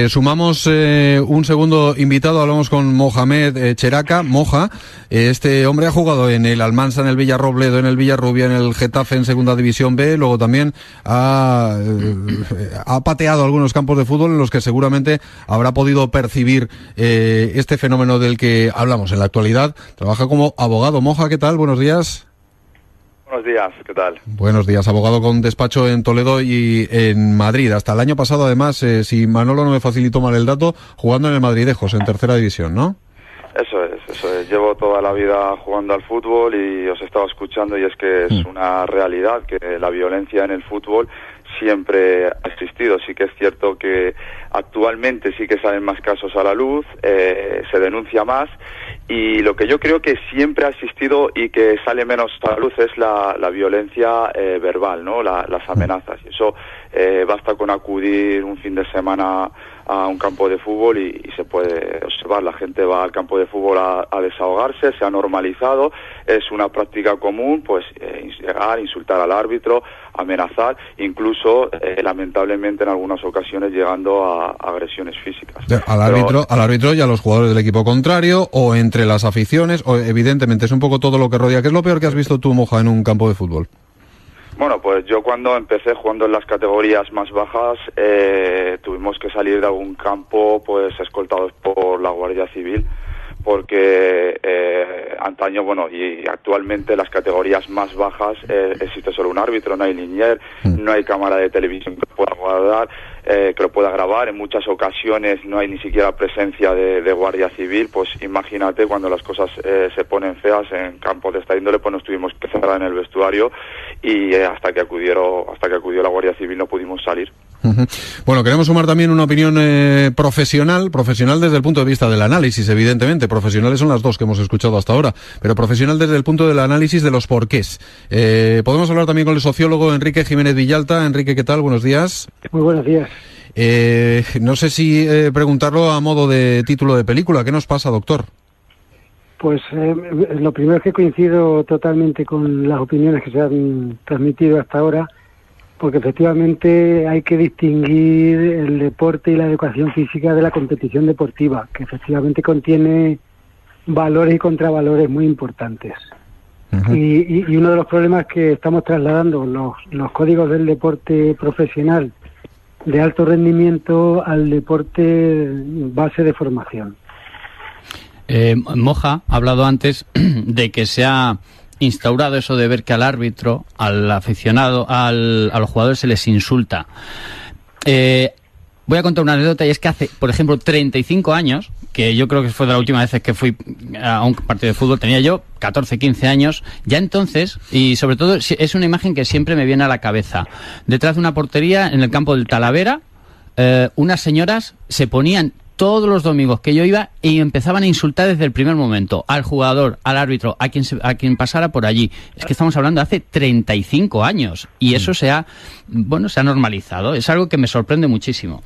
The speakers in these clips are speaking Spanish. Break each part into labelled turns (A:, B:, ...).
A: Sumamos un segundo invitado, hablamos con Mohamed Cheraka. Moja, este hombre ha jugado en el Almansa, en el Villarrobledo, en el Villarrubia, en el Getafe en Segunda División B, luego también ha pateado algunos campos de fútbol en los que seguramente habrá podido percibir este fenómeno del que hablamos en la actualidad. Trabaja como abogado. Moja, ¿qué tal? Buenos días.
B: Buenos días, ¿qué tal?
A: Buenos días, abogado con despacho en Toledo y en Madrid. Hasta el año pasado, además, si Manolo no me facilitó mal el dato, jugando en el Madridejos, en tercera división, ¿no?
B: Eso es. Llevo toda la vida jugando al fútbol y os he estado escuchando y es que es una realidad que la violencia en el fútbol siempre ha existido. Sí que es cierto que actualmente sí que salen más casos a la luz, se denuncia más, y lo que yo creo que siempre ha existido y que sale menos a la luz es la violencia verbal, ¿no? Las amenazas. Y eso basta con acudir un fin de semana a un campo de fútbol y se puede observar. La gente va al campo de fútbol a desahogarse, se ha normalizado, es una práctica común, pues llegar, insultar al árbitro, amenazar, incluso lamentablemente en algunas ocasiones llegando a agresiones físicas.
A: Al árbitro y a los jugadores del equipo contrario, o entre las aficiones, o evidentemente es un poco todo lo que rodea. ¿Qué es lo peor que has visto tú, Moja, en un campo de fútbol?
B: Bueno, pues yo cuando empecé jugando en las categorías más bajas, tuvimos que salir de algún campo pues escoltados por la Guardia Civil, porque antaño, bueno, y actualmente las categorías más bajas existe solo un árbitro, no hay linier, no hay cámara de televisión que lo pueda guardar, que lo pueda grabar. En muchas ocasiones no hay ni siquiera presencia de Guardia Civil. Pues imagínate, cuando las cosas se ponen feas en campos de esta índole, pues nos tuvimos que cerrar en el vestuario y hasta que acudió la Guardia Civil no pudimos salir.
A: Bueno, queremos sumar también una opinión profesional desde el punto de vista del análisis, evidentemente. Profesionales son las dos que hemos escuchado hasta ahora, pero profesional desde el punto del análisis de los porqués. Podemos hablar también con el sociólogo Enrique Jiménez Villalta. Enrique, ¿qué tal? Buenos días.
C: Muy buenos días.
A: No sé si preguntarlo a modo de título de película. ¿Qué nos pasa, doctor?
C: Pues lo primero es que coincido totalmente con las opiniones que se han transmitido hasta ahora, porque efectivamente hay que distinguir el deporte y la educación física de la competición deportiva, que efectivamente contiene valores y contravalores muy importantes. Y uno de los problemas que estamos trasladando los códigos del deporte profesional de alto rendimiento al deporte base de formación.
D: Moja ha hablado antes de que se ha instaurado eso de ver que al árbitro, al aficionado, a los jugadores se les insulta. Voy a contar una anécdota, y es que hace, por ejemplo, 35 años, que yo creo que fue de la última vez que fui a un partido de fútbol, tenía yo 14, 15 años, ya entonces, y sobre todo es una imagen que siempre me viene a la cabeza. Detrás de una portería, en el campo del Talavera, unas señoras se ponían todos los domingos que yo iba y empezaban a insultar desde el primer momento al jugador, al árbitro, a quien pasara por allí. Es que estamos hablando de hace 35 años y eso se ha normalizado. Es algo que me sorprende muchísimo.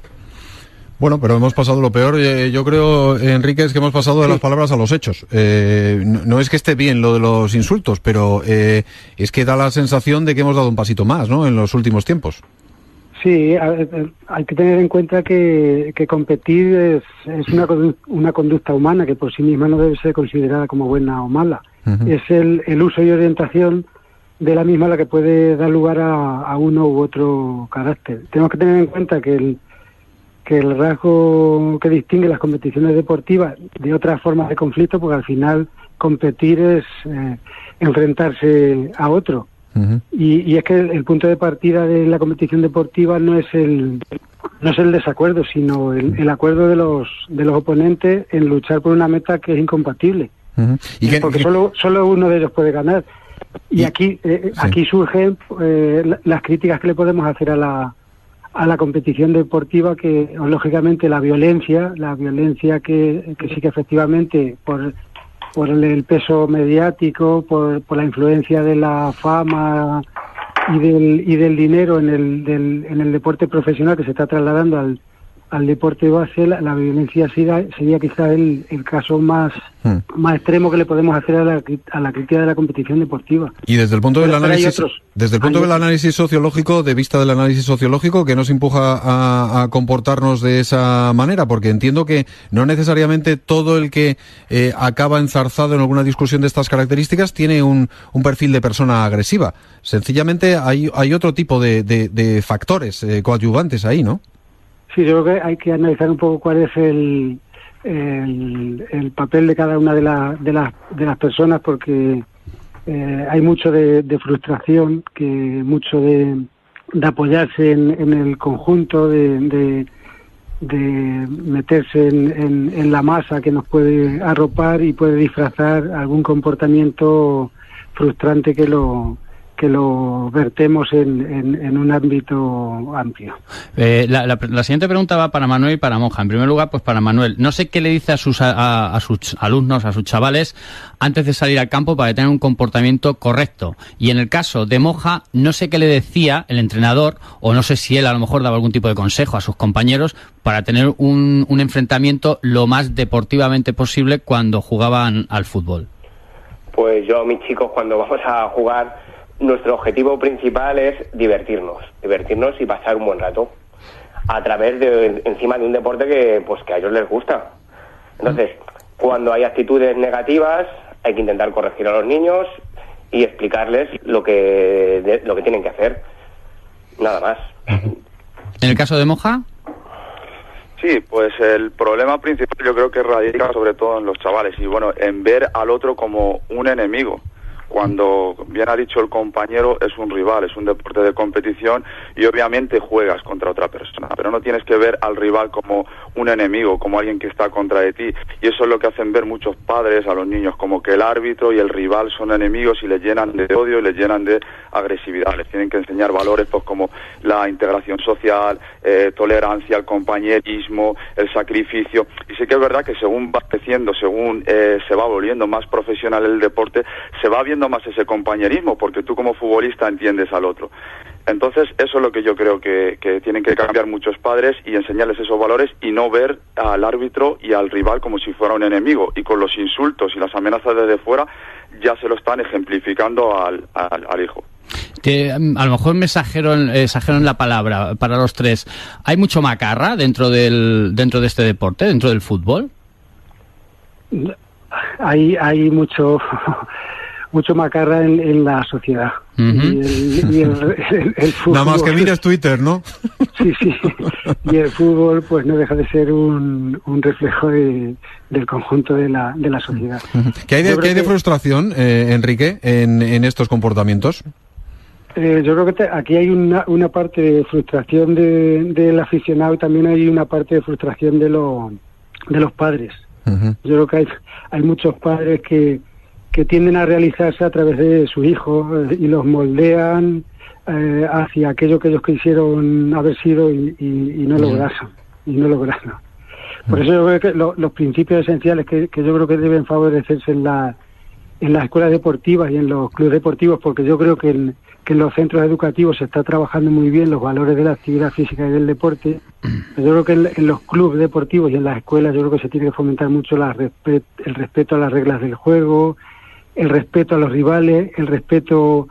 A: Bueno, pero hemos pasado lo peor. Yo creo, Enrique, es que hemos pasado de las palabras a los hechos. No es que esté bien lo de los insultos, pero es que da la sensación de que hemos dado un pasito más, ¿no?, en los últimos tiempos. Sí,
C: hay que tener en cuenta que competir es una conducta humana que por sí misma no debe ser considerada como buena o mala. Es el uso y orientación de la misma la que puede dar lugar a uno u otro carácter. Tenemos que tener en cuenta que el rasgo que distingue las competiciones deportivas de otras formas de conflicto, porque al final competir es enfrentarse a otro. Y es que el punto de partida de la competición deportiva no es el desacuerdo, sino el acuerdo de los oponentes en luchar por una meta que es incompatible. Porque solo uno de ellos puede ganar. Y aquí surgen las críticas que le podemos hacer a la competición deportiva, que lógicamente la violencia que sí que efectivamente por el peso mediático, por la influencia de la fama y del dinero en el deporte profesional que se está trasladando deporte base, la violencia sería quizá el caso más extremo que le podemos hacer a la crítica de la competición deportiva.
A: Y desde el punto del análisis sociológico, de vista del análisis sociológico, ¿qué nos empuja a comportarnos de esa manera? Porque entiendo que no necesariamente todo el que acaba enzarzado en alguna discusión de estas características tiene un perfil de persona agresiva. Sencillamente hay otro tipo de factores coadyuvantes ahí, ¿no?
C: Sí, yo creo que hay que analizar un poco cuál es el papel de cada una de las personas, porque hay mucho de frustración, mucho de apoyarse en el conjunto, de meterse en la masa que nos puede arropar y puede disfrazar algún comportamiento frustrante que lo vertemos en un ámbito amplio.
D: La siguiente pregunta va para Manuel y para Moja. En primer lugar, pues para Manuel. No sé qué le dice a sus alumnos, a sus chavales, antes de salir al campo para tener un comportamiento correcto. Y en el caso de Moja, no sé qué le decía el entrenador, o no sé si él a lo mejor daba algún tipo de consejo a sus compañeros para tener un enfrentamiento lo más deportivamente posible cuando jugaban al fútbol.
E: Pues yo, mis chicos, cuando vamos a jugar, nuestro objetivo principal es divertirnos y pasar un buen rato a través encima de un deporte que a ellos les gusta. Entonces, cuando hay actitudes negativas, hay que intentar corregir a los niños y explicarles lo que tienen que hacer. Nada más.
D: ¿En el caso de Moja?
B: Sí, pues el problema principal yo creo que radica sobre todo en los chavales y bueno, en ver al otro como un enemigo. Cuando, bien ha dicho el compañero, es un rival, es un deporte de competición y obviamente juegas contra otra persona, pero no tienes que ver al rival como un enemigo, como alguien que está contra de ti, y eso es lo que hacen ver muchos padres a los niños, como que el árbitro y el rival son enemigos y les llenan de odio y les llenan de agresividad. Les tienen que enseñar valores pues como la integración social, tolerancia, el compañerismo, el sacrificio, y sí que es verdad que según va creciendo, según se va volviendo más profesional el deporte, se va viendo más ese compañerismo, porque tú como futbolista entiendes al otro. Entonces, eso es lo que yo creo que tienen que cambiar muchos padres y enseñarles esos valores y no ver al árbitro y al rival como si fuera un enemigo. Y con los insultos y las amenazas desde fuera ya se lo están ejemplificando al hijo.
D: Que a lo mejor me exagero en la palabra para los tres. ¿Hay mucho macarra dentro de este deporte, dentro del fútbol?
C: Hay mucho macarra en la sociedad. Y el fútbol,
A: nada más que mires Twitter, ¿no?
C: Sí. Y el fútbol pues no deja de ser un reflejo del conjunto de la sociedad.
A: ¿Qué hay de frustración, Enrique, en estos comportamientos?
C: Yo creo que aquí hay una parte de frustración del aficionado y también hay una parte de frustración de los padres. Yo creo que hay muchos padres que tienden a realizarse a través de sus hijos y los moldean hacia aquello que ellos quisieron haber sido y no lograron. Por eso yo creo que los principios esenciales que yo creo que deben favorecerse en las escuelas deportivas y en los clubes deportivos, porque yo creo que en los centros educativos se está trabajando muy bien los valores de la actividad física y del deporte. Yo creo que en los clubes deportivos y en las escuelas yo creo que se tiene que fomentar mucho el respeto a las reglas del juego, el respeto a los rivales, el respeto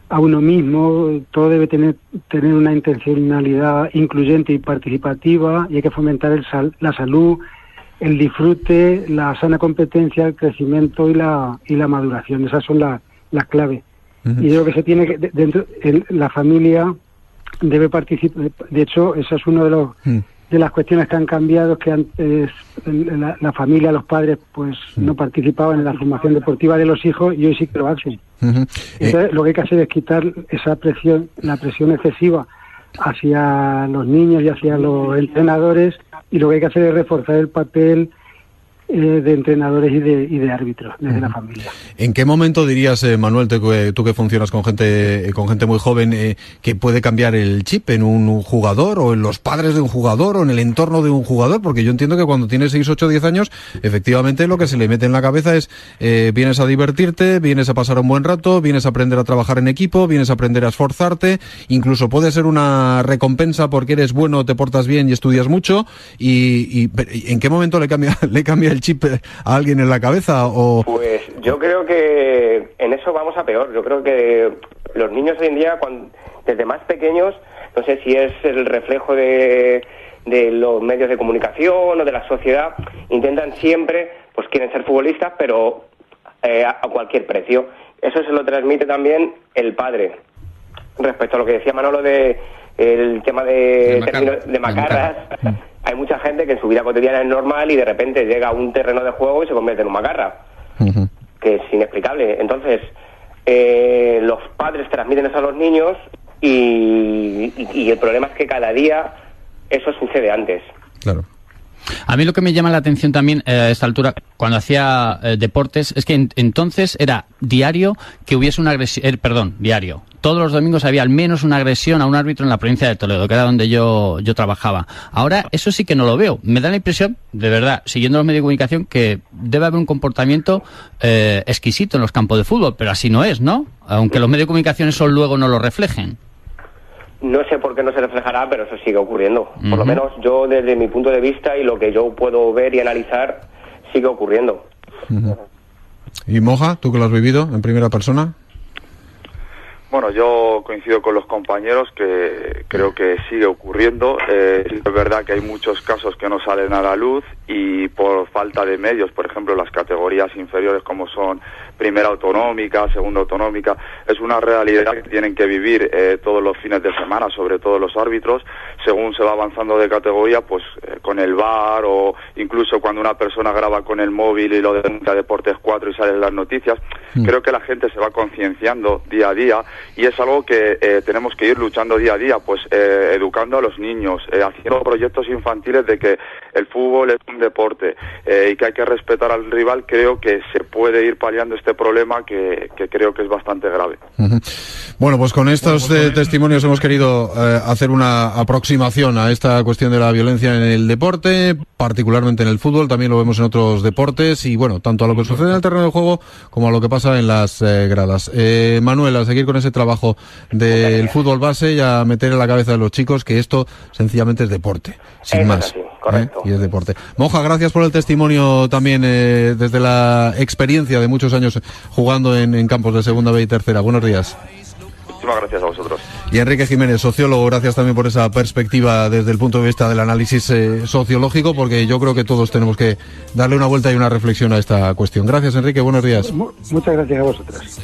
C: a uno mismo. Todo debe tener una intencionalidad incluyente y participativa, y hay que fomentar la salud, el disfrute, la sana competencia, el crecimiento y la maduración. Esas son las claves. Y yo creo que se tiene que la familia debe participar. De hecho, esa es uno de las cuestiones que han cambiado, que antes la familia, los padres, pues no participaban en la formación deportiva de los hijos, y hoy sí que lo hacen. Entonces, lo que hay que hacer es quitar esa presión, la presión excesiva hacia los niños y hacia los entrenadores, y lo que hay que hacer es reforzar el papel de entrenadores y de árbitros desde la familia.
A: ¿En qué momento dirías, Manuel, tú que funcionas con gente muy joven, que puede cambiar el chip en un jugador o en los padres de un jugador o en el entorno de un jugador? Porque yo entiendo que cuando tienes 6, 8, 10 años, efectivamente lo que se le mete en la cabeza es vienes a divertirte, vienes a pasar un buen rato, vienes a aprender a trabajar en equipo, vienes a aprender a esforzarte, incluso puede ser una recompensa porque eres bueno, te portas bien y estudias mucho. ¿Y en qué momento le cambia el chip a alguien en la cabeza? O... Pues
E: yo creo que en eso vamos a peor. Yo creo que los niños hoy en día, desde más pequeños, no sé si es el reflejo de los medios de comunicación o de la sociedad, intentan siempre, pues quieren ser futbolistas, pero a cualquier precio. Eso se lo transmite también el padre. Respecto a lo que decía Manolo el tema de macarras, hay mucha gente que en su vida cotidiana es normal y de repente llega a un terreno de juego y se convierte en un macarra, que es inexplicable. Entonces, los padres transmiten eso a los niños y el problema es que cada día eso sucede antes.
A: Claro.
D: A mí lo que me llama la atención también a esta altura, cuando hacía deportes, es que entonces era diario que hubiese una agresión, diario. Todos los domingos había al menos una agresión a un árbitro en la provincia de Toledo, que era donde yo trabajaba. Ahora eso sí que no lo veo. Me da la impresión, de verdad, siguiendo los medios de comunicación, que debe haber un comportamiento exquisito en los campos de fútbol, pero así no es, ¿no? Aunque los medios de comunicación eso luego no lo reflejen.
E: No sé por qué no se reflejará, pero eso sigue ocurriendo. Por lo menos yo, desde mi punto de vista y lo que yo puedo ver y analizar, sigue ocurriendo.
A: ¿Y Moja, tú que lo has vivido en primera persona?
B: Bueno, yo coincido con los compañeros que creo que sigue ocurriendo. Es verdad que hay muchos casos que no salen a la luz y por falta de medios, por ejemplo, las categorías inferiores como son primera autonómica, segunda autonómica, es una realidad que tienen que vivir todos los fines de semana, sobre todo los árbitros, según se va avanzando de categoría, pues con el VAR o incluso cuando una persona graba con el móvil y lo denuncia a Deportes 4 y salen las noticias. Creo que la gente se va concienciando día a día y es algo que tenemos que ir luchando día a día, pues educando a los niños, haciendo proyectos infantiles de que el fútbol es un deporte y que hay que respetar al rival. Creo que se puede ir paliando este problema que creo que es bastante grave.
A: Bueno, pues con estos testimonios hemos querido hacer una aproximación a esta cuestión de la violencia en el deporte, particularmente en el fútbol, también lo vemos en otros deportes y bueno, tanto a lo que sucede en el terreno de juego como a lo que pasa en las gradas. Manuel, a seguir con ese trabajo del fútbol base y a meter en la cabeza de los chicos que esto sencillamente es deporte, sin más.
E: Así, correcto.
A: Y es deporte. Moja, gracias por el testimonio también desde la experiencia de muchos años jugando en campos de segunda B y tercera. Buenos días.
B: Muchísimas gracias a vosotros.
A: Y Enrique Jiménez, sociólogo, gracias también por esa perspectiva desde el punto de vista del análisis sociológico, porque yo creo que todos tenemos que darle una vuelta y una reflexión a esta cuestión. Gracias, Enrique, buenos días.
C: Muchas gracias a vosotros.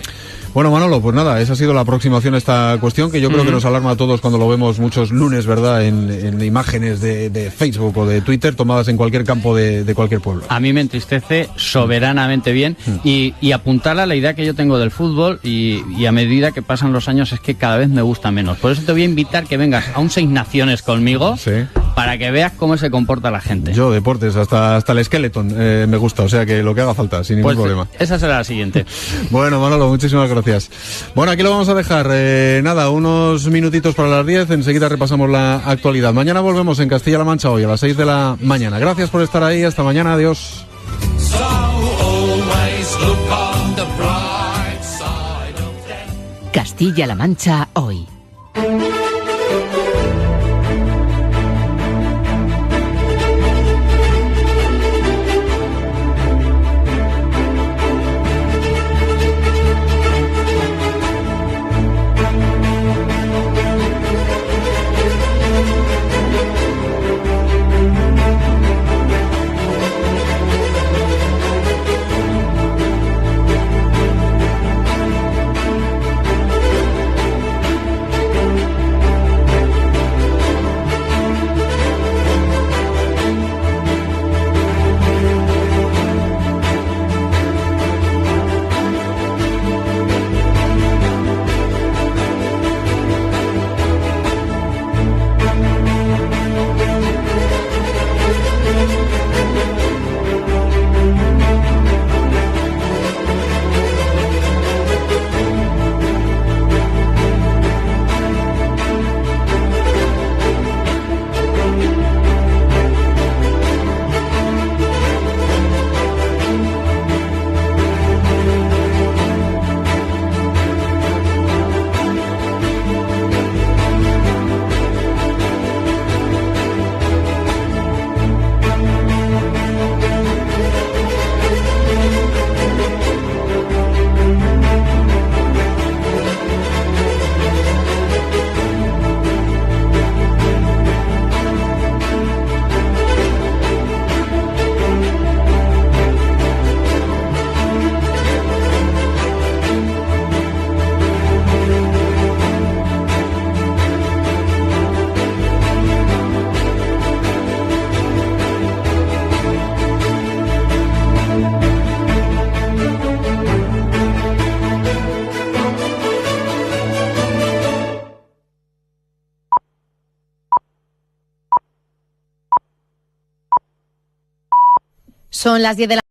A: Bueno, Manolo, pues nada, esa ha sido la aproximación a esta cuestión que yo creo que nos alarma a todos cuando lo vemos muchos lunes, ¿verdad?, en imágenes de Facebook o de Twitter tomadas en cualquier campo de cualquier pueblo.
D: A mí me entristece soberanamente bien y apuntar a la idea que yo tengo del fútbol y a medida que pasan los años es que cada vez me gusta menos. Por eso te voy a invitar que vengas a un 6 Naciones conmigo. Sí. Para que veas cómo se comporta la gente.
A: Yo, deportes, hasta el Skeleton me gusta, o sea que lo que haga falta, sin ningún problema.
D: Esa será la siguiente.
A: Bueno, Manolo, muchísimas gracias. Bueno, aquí lo vamos a dejar. Nada, unos minutitos para las 10, enseguida repasamos la actualidad. Mañana volvemos en Castilla-La Mancha hoy a las 6 de la mañana. Gracias por estar ahí, hasta mañana, adiós.
F: Castilla-La Mancha hoy. Son las 10 de la